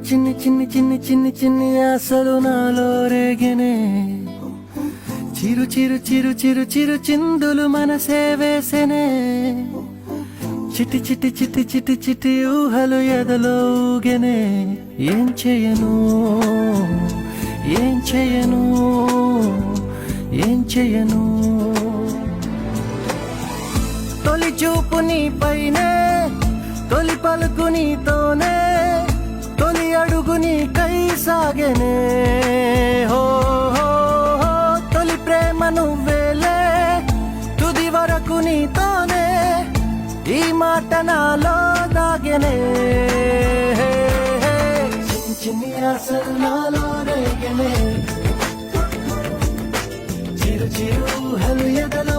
చిన్ని చిన్ని చిన్ని చిన్ని చిన్ని ఆశలు నాలో రేగెనే, చిరు చిరు చిరు చిరు చిరు చిందులు మనసే వేసెనే, చిటి చిటి చిటి చిటి చిటి ఊహలు ఎదలో ఊగెనే. ఏం చేయను ఏం చేయను ఏం చేయను, తొలి చూపు నీ పైనే, తొలి పలుకు నీతోనే, తొలి అడుగు నీకై సాగెనే. హో హో హో, తొలి ప్రేమ నువ్వేలే, తుది వరకు నీతోనే, ఈ మాట నాలో దాగెనే. చిన్ని చిన్ని ఆశలు నాలో రేగెనే, చిరు చిరు ఊహలు ఎదలో